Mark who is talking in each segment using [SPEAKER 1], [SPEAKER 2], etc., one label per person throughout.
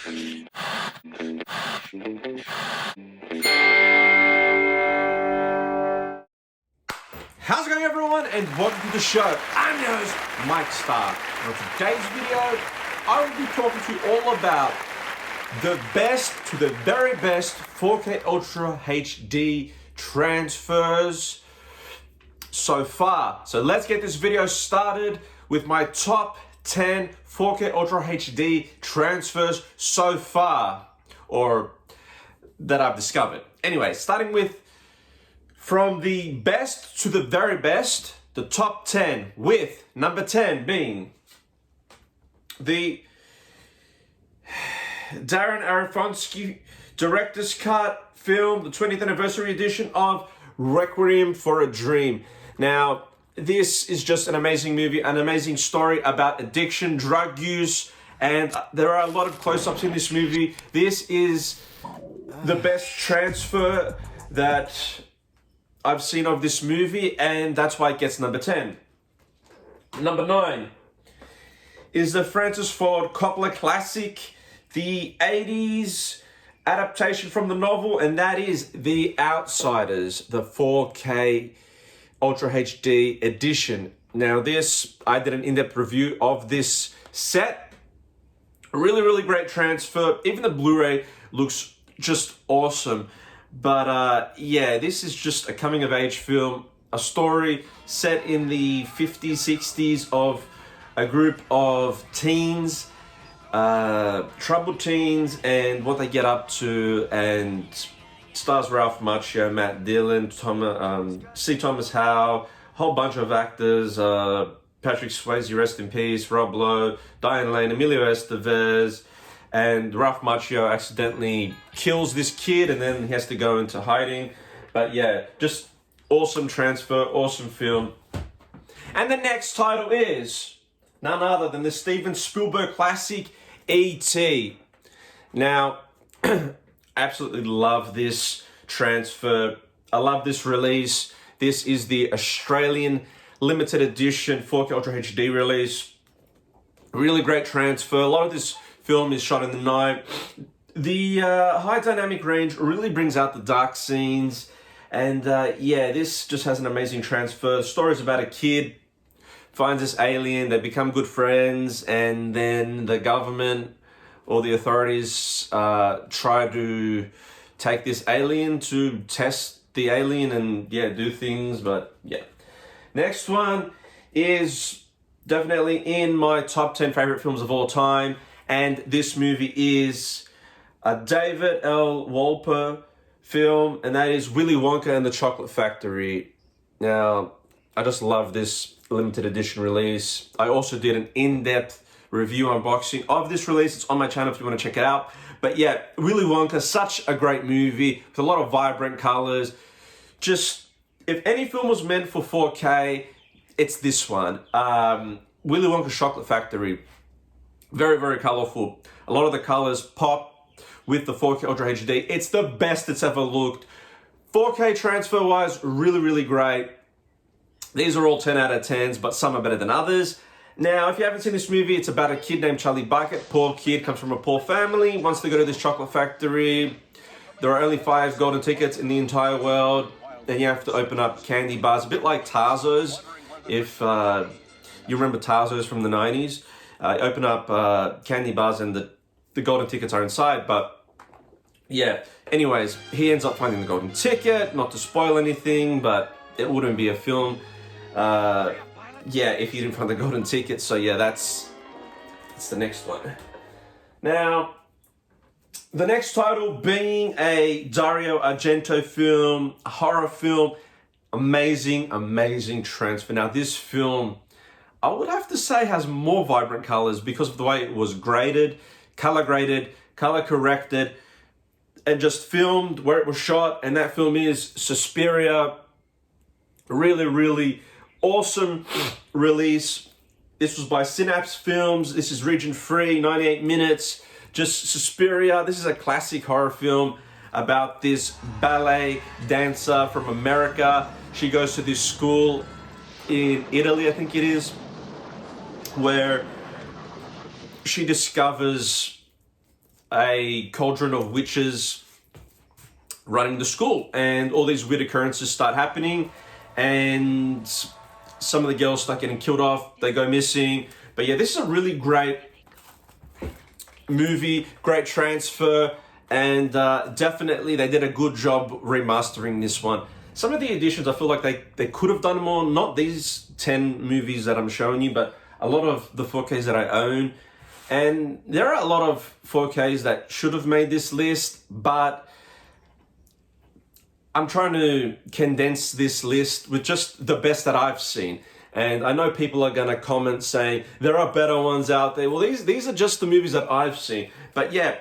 [SPEAKER 1] How's it going, everyone, and welcome to the show. I'm your host, Mike Starr. On today's video, I will be talking to you all about the best to the very best 4K Ultra HD transfers so far. So let's get this video started with my top 10 4K Ultra HD transfers so far, or that I've discovered. Anyway, starting with from the best to the very best, the top 10, with number 10 being the Darren Aronofsky Director's Cut film, the 20th anniversary edition of Requiem for a Dream. Now, this is just an amazing movie, an amazing story about addiction, drug use, and there are a lot of close-ups in this movie. This is the best transfer that I've seen of this movie, and that's why it gets number 10. Number 9 is the Francis Ford Coppola classic, the 80s adaptation from the novel, and that is The Outsiders, the 4K Ultra HD edition. Now this, I did an in-depth review of this set. Really, really great transfer. Even the Blu-ray looks just awesome. But yeah, this is just a coming-of-age film, a story set in the 50s, 60s of a group of teens, troubled teens, and what they get up to, and stars Ralph Macchio, Matt Dillon, C. Thomas Howell, a whole bunch of actors, Patrick Swayze, rest in peace, Rob Lowe, Diane Lane, Emilio Estevez, and Ralph Macchio accidentally kills this kid and then he has to go into hiding. But yeah, just awesome transfer, awesome film. And the next title is none other than the Steven Spielberg classic, E.T. Now, absolutely love this transfer. I love this release. This is the Australian limited edition 4K Ultra HD release. Really great transfer. A lot of this film is shot in the night. The high dynamic range really brings out the dark scenes, and yeah, this just has an amazing transfer. The story's about a kid finds this alien, they become good friends, and then the government or the authorities try to take this alien to test the alien and yeah, do things, but yeah. Next one is definitely in my top 10 favorite films of all time. And this movie is a David L. Wolper film, and that is Willy Wonka and the Chocolate Factory. Now, I just love this limited edition release. I also did an in-depth review unboxing of this release. It's on my channel if you want to check it out. But yeah, Willy Wonka, such a great movie with a lot of vibrant colors. Just, if any film was meant for 4K, it's this one. Willy Wonka Chocolate Factory. Very, very colorful. A lot of the colors pop with the 4K Ultra HD. It's the best it's ever looked. 4K transfer wise, really, really great. These are all 10 out of 10s, but some are better than others. Now, if you haven't seen this movie, it's about a kid named Charlie Bucket. Poor kid, comes from a poor family, wants to go to this chocolate factory. There are only 5 golden tickets in the entire world. Then you have to open up candy bars, a bit like Tarzo's, if you remember Tarzo's from the 90s. Open up candy bars and the golden tickets are inside, but yeah. Anyways, he ends up finding the golden ticket, not to spoil anything, but it wouldn't be a film, yeah, if you didn't find the golden ticket. So yeah, that's the next one. Now, the next title being a Dario Argento film, a horror film, amazing, amazing transfer. Now this film, I would have to say, has more vibrant colors because of the way it was graded, color corrected, and just filmed where it was shot. And that film is Suspiria. Really, really awesome release. This was by Synapse Films. This is region free, 98 minutes. Just Suspiria. This is a classic horror film about this ballet dancer from America. She goes to this school in Italy, I think it is, where she discovers a cauldron of witches running the school, and all these weird occurrences start happening, and some of the girls start getting killed off, they go missing. But yeah, this is a really great movie, great transfer, and definitely they did a good job remastering this one. Some of the editions, I feel like they could have done more, not these 10 movies that I'm showing you, but a lot of the 4Ks that I own. And there are a lot of 4Ks that should have made this list, but I'm trying to condense this list with just the best that I've seen. And I know people are going to comment saying there are better ones out there. Well, these are just the movies that I've seen. But yeah,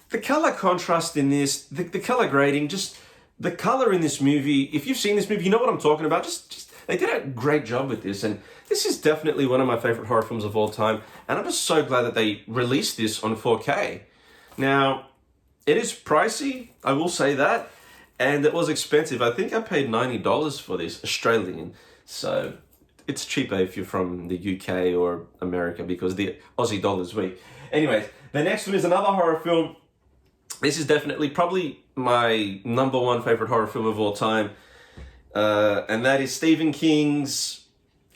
[SPEAKER 1] the color contrast in this, the color grading, just the color in this movie, if you've seen this movie, you know what I'm talking about. Just they did a great job with this. And this is definitely one of my favorite horror films of all time. And I'm just so glad that they released this on 4K. Now, it is pricey, I will say that. And it was expensive. I think I paid $90 for this, Australian. So it's cheaper if you're from the UK or America because the Aussie dollar's weak. Anyways, the next one is another horror film. This is definitely probably my number one favorite horror film of all time. And that is Stephen King's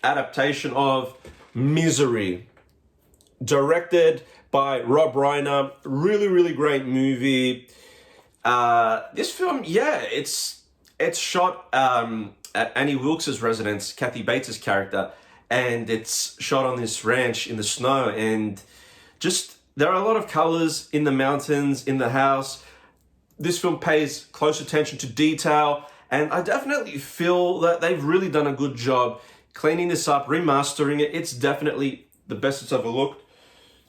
[SPEAKER 1] adaptation of Misery. Directed by Rob Reiner. Really, really great movie. This film, yeah, it's shot at Annie Wilkes' residence, Kathy Bates' character, and it's shot on this ranch in the snow, and just there are a lot of colors in the mountains, in the house. This film pays close attention to detail, and I definitely feel that they've really done a good job cleaning this up, remastering it. It's definitely the best it's ever looked.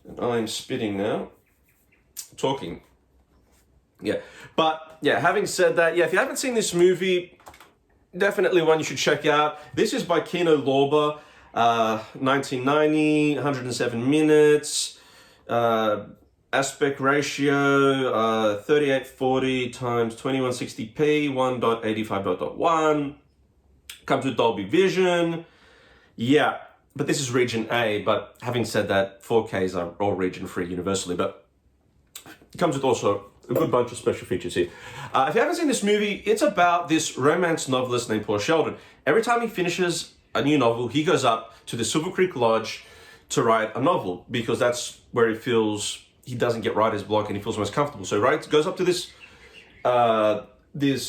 [SPEAKER 1] And I'm spitting now. Talking. Yeah, but yeah, having said that, yeah, if you haven't seen this movie, definitely one you should check out. This is by Kino Lorber, 1990, 107 minutes, aspect ratio, 3840 times 2160p, 1.85.1, comes with Dolby Vision. Yeah, but this is region A, but having said that, 4Ks are all region free universally, but it comes with also a good bunch of special features here. If you haven't seen this movie, it's about this romance novelist named Paul Sheldon. Every time he finishes a new novel, he goes up to the Silver Creek Lodge to write a novel because that's where he feels he doesn't get writer's block and he feels most comfortable. So he goes up to this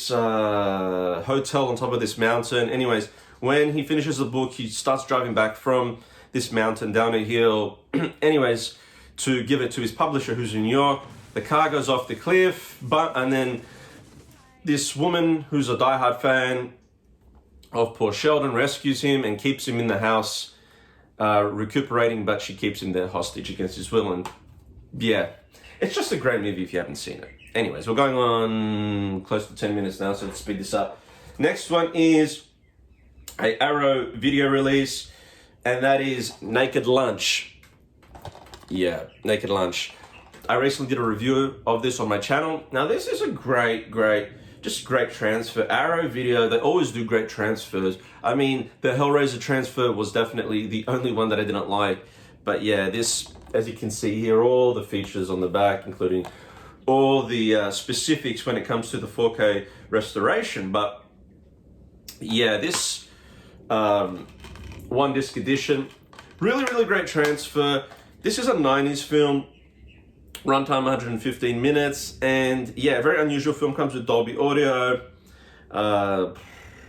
[SPEAKER 1] hotel on top of this mountain. Anyways, when he finishes the book, he starts driving back from this mountain down a hill. Anyways, to give it to his publisher who's in New York. The car goes off the cliff, and then this woman who's a diehard fan of Paul Sheldon rescues him and keeps him in the house, recuperating, but she keeps him there hostage against his will. And yeah, it's just a great movie if you haven't seen it. Anyways, we're going on close to 10 minutes now, so let's speed this up. Next one is a Arrow video release, and that is Naked Lunch. Yeah, Naked Lunch. I recently did a review of this on my channel. Now, this is a great transfer. Arrow Video, they always do great transfers. I mean, the Hellraiser transfer was definitely the only one that I didn't like. But yeah, this, as you can see here, all the features on the back, including all the specifics when it comes to the 4K restoration. But yeah, this one disc edition, really great transfer. This is a 90s film. Runtime 115 minutes, and yeah, very unusual film. Comes with Dolby Audio.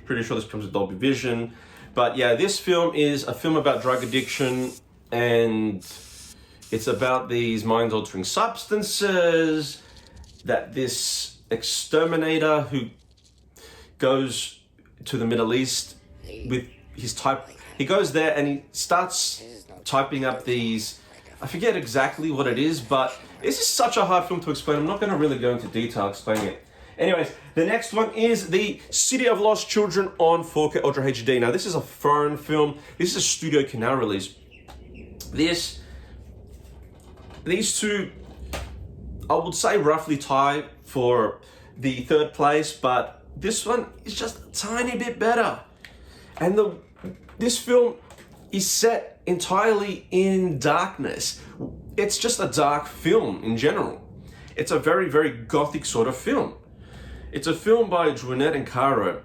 [SPEAKER 1] Pretty sure this comes with Dolby Vision. But yeah, this film is a film about drug addiction, and it's about these mind-altering substances that this exterminator who goes to the Middle East with his type. He goes there and he starts typing up these, I forget exactly what it is, but this is such a hard film to explain. I'm not going to really go into detail explaining it. Anyways, the next one is the City of Lost Children on 4K Ultra HD. Now, this is a foreign film. This is a Studio Canal release. These two, I would say, roughly tie for the third place, but this one is just a tiny bit better. And this film is set entirely in darkness. it's just a dark film in general. It's a very, very gothic sort of film. It's a film by Juanette and Caro.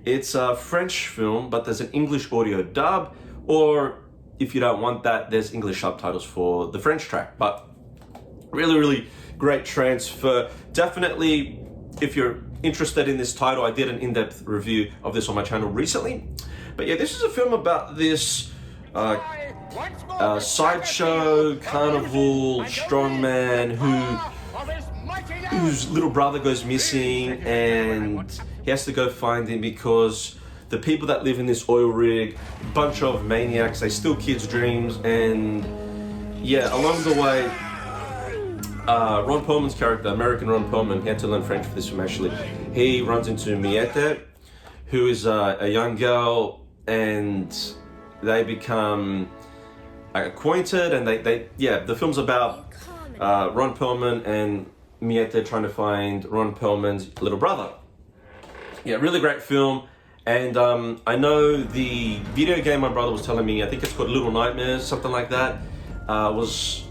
[SPEAKER 1] It's a French film, but there's an English audio dub, or if you don't want that, there's English subtitles for the French track. But really, really great transfer. Definitely, if you're interested in this title, I did an in-depth review of this on my channel recently. But yeah, this is a film about this sideshow, carnival, strongman whose little brother goes missing, and he has to go find him because the people that live in this oil rig, bunch of maniacs, they steal kids' dreams. And yeah, along the way, Ron Perlman's character, American Ron Perlman, he had to learn French for this film actually. He runs into Miette, who is a young girl, and they become acquainted, and the film's about Ron Perlman and Miette trying to find Ron Perlman's little brother. Yeah, really great film. And I know the video game my brother was telling me, I think it's called Little Nightmares, something like that, was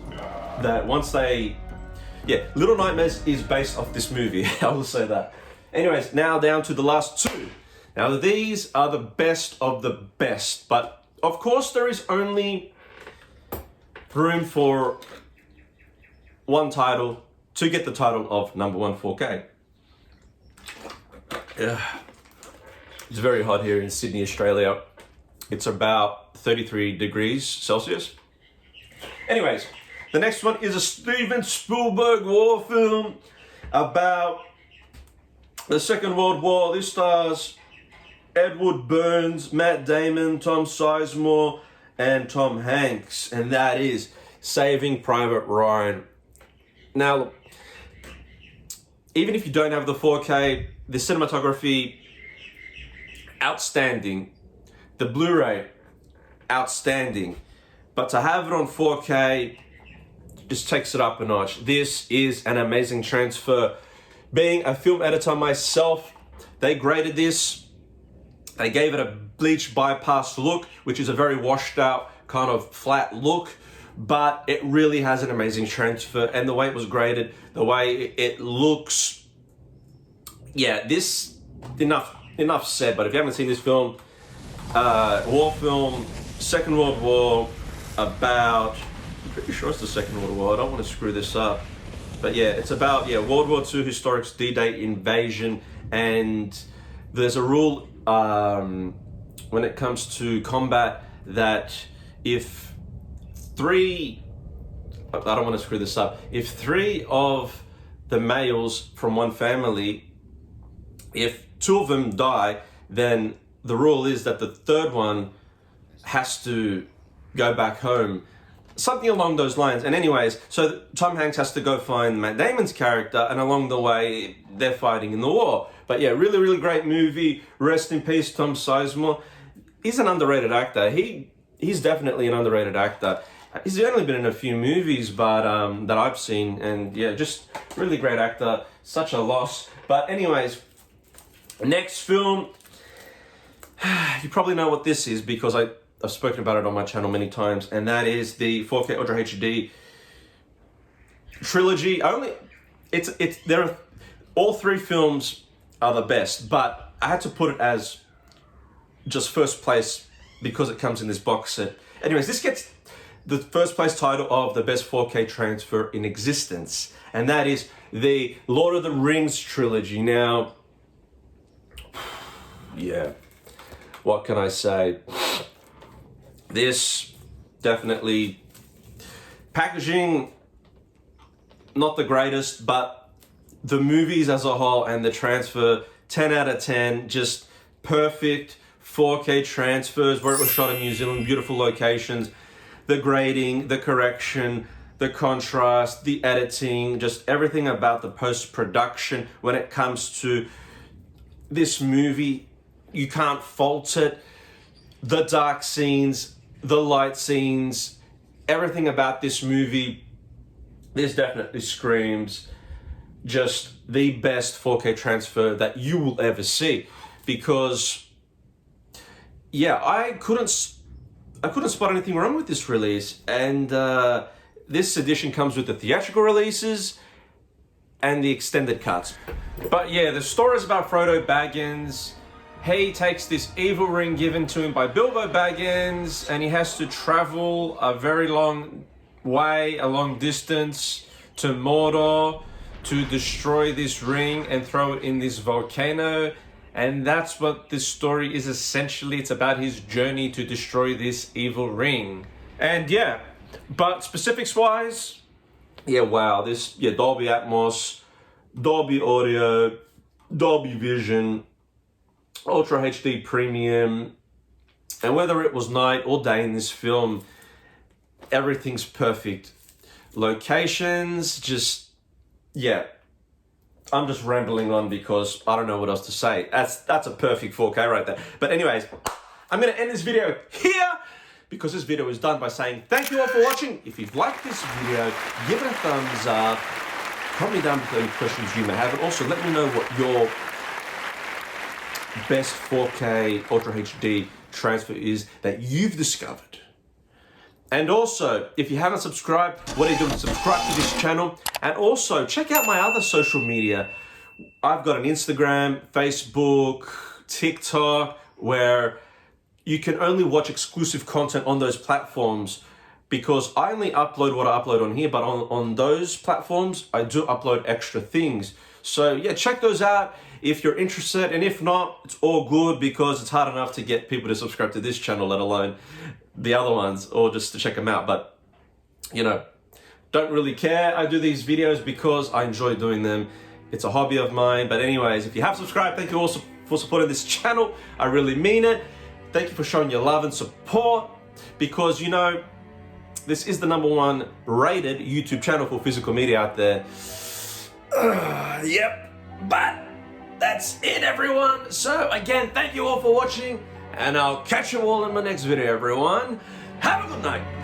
[SPEAKER 1] that once they... Yeah, Little Nightmares is based off this movie, I will say that. Anyways, now down to the last two. Now these are the best of the best, but of course there is only room for one title to get the title of #1 4K. Yeah. It's very hot here in Sydney, Australia. It's about 33 degrees Celsius. Anyways, the next one is a Steven Spielberg war film about the Second World War. This stars Edward Burns, Matt Damon, Tom Sizemore, and Tom Hanks, and that is Saving Private Ryan. Now, even if you don't have the 4K, the cinematography, outstanding. The Blu-ray, outstanding. But to have it on 4K just takes it up a notch. This is an amazing transfer. Being a film editor myself, they graded this. They gave it a bleach bypass look, which is a very washed out kind of flat look, but it really has an amazing transfer. And the way it was graded, the way it looks, yeah, this, enough said. But if you haven't seen this film, war film, Second World War, about, I'm pretty sure it's the Second World War, I don't want to screw this up, but yeah, it's about, yeah, World War II historics, D-Day invasion. And there's a rule when it comes to combat that if three, I don't want to screw this up, if three of the males from one family, if two of them die, then the rule is that the third one has to go back home. Something along those lines. And anyways, so Tom Hanks has to go find Matt Damon's character, and along the way, they're fighting in the war. But yeah, really, really great movie. Rest in peace, Tom Sizemore. He's an underrated actor. He's definitely an underrated actor. He's only been in a few movies, but that I've seen, and yeah, just really great actor. Such a loss. But anyways, next film, you probably know what this is because I've spoken about it on my channel many times, and that is the 4K Ultra HD trilogy. All three films are the best, but I had to put it as just first place because it comes in this box set. Anyways, this gets the first place title of the best 4K transfer in existence, and that is the Lord of the Rings trilogy. Now, yeah, what can I say? This definitely, packaging, not the greatest, but the movies as a whole and the transfer, 10 out of 10, just perfect 4K transfers where it was shot in New Zealand, beautiful locations, the grading, the correction, the contrast, the editing, just everything about the post-production when it comes to this movie, you can't fault it. The dark scenes, the light scenes, everything about this movie, this definitely screams just the best 4K transfer that you will ever see. Because, yeah, I couldn't spot anything wrong with this release, and this edition comes with the theatrical releases and the extended cuts. But yeah, the story is about Frodo Baggins. He takes this evil ring given to him by Bilbo Baggins, and he has to travel a very long way, a long distance to Mordor to destroy this ring and throw it in this volcano. And that's what this story is essentially. It's about his journey to destroy this evil ring. And yeah, but specifics wise, yeah, wow, Dolby Atmos, Dolby Audio, Dolby Vision, Ultra HD Premium, and whether it was night or day in this film, everything's perfect. Locations, yeah. I'm just rambling on because I don't know what else to say. That's a perfect 4K right there. But anyways, I'm gonna end this video here because this video is done by saying thank you all for watching. If you've liked this video, give it a thumbs up. Comment down below any questions you may have, and also let me know what your best 4K Ultra HD transfer is that you've discovered. And also, if you haven't subscribed, what are you doing? Subscribe to this channel. And also, check out my other social media. I've got an Instagram, Facebook, TikTok, where you can only watch exclusive content on those platforms, because I only upload what I upload on here, but on those platforms, I do upload extra things. So yeah, check those out if you're interested, and if not, it's all good, because it's hard enough to get people to subscribe to this channel, let alone the other ones, or just to check them out. But you know, don't really care. I do these videos because I enjoy doing them. It's a hobby of mine. But anyways, if you have subscribed, thank you also for supporting this channel. I really mean it. Thank you for showing your love and support, because you know, this is the #1 rated YouTube channel for physical media out there. Yep, but that's it, everyone. So again, thank you all for watching, and I'll catch you all in my next video, everyone. Have a good night.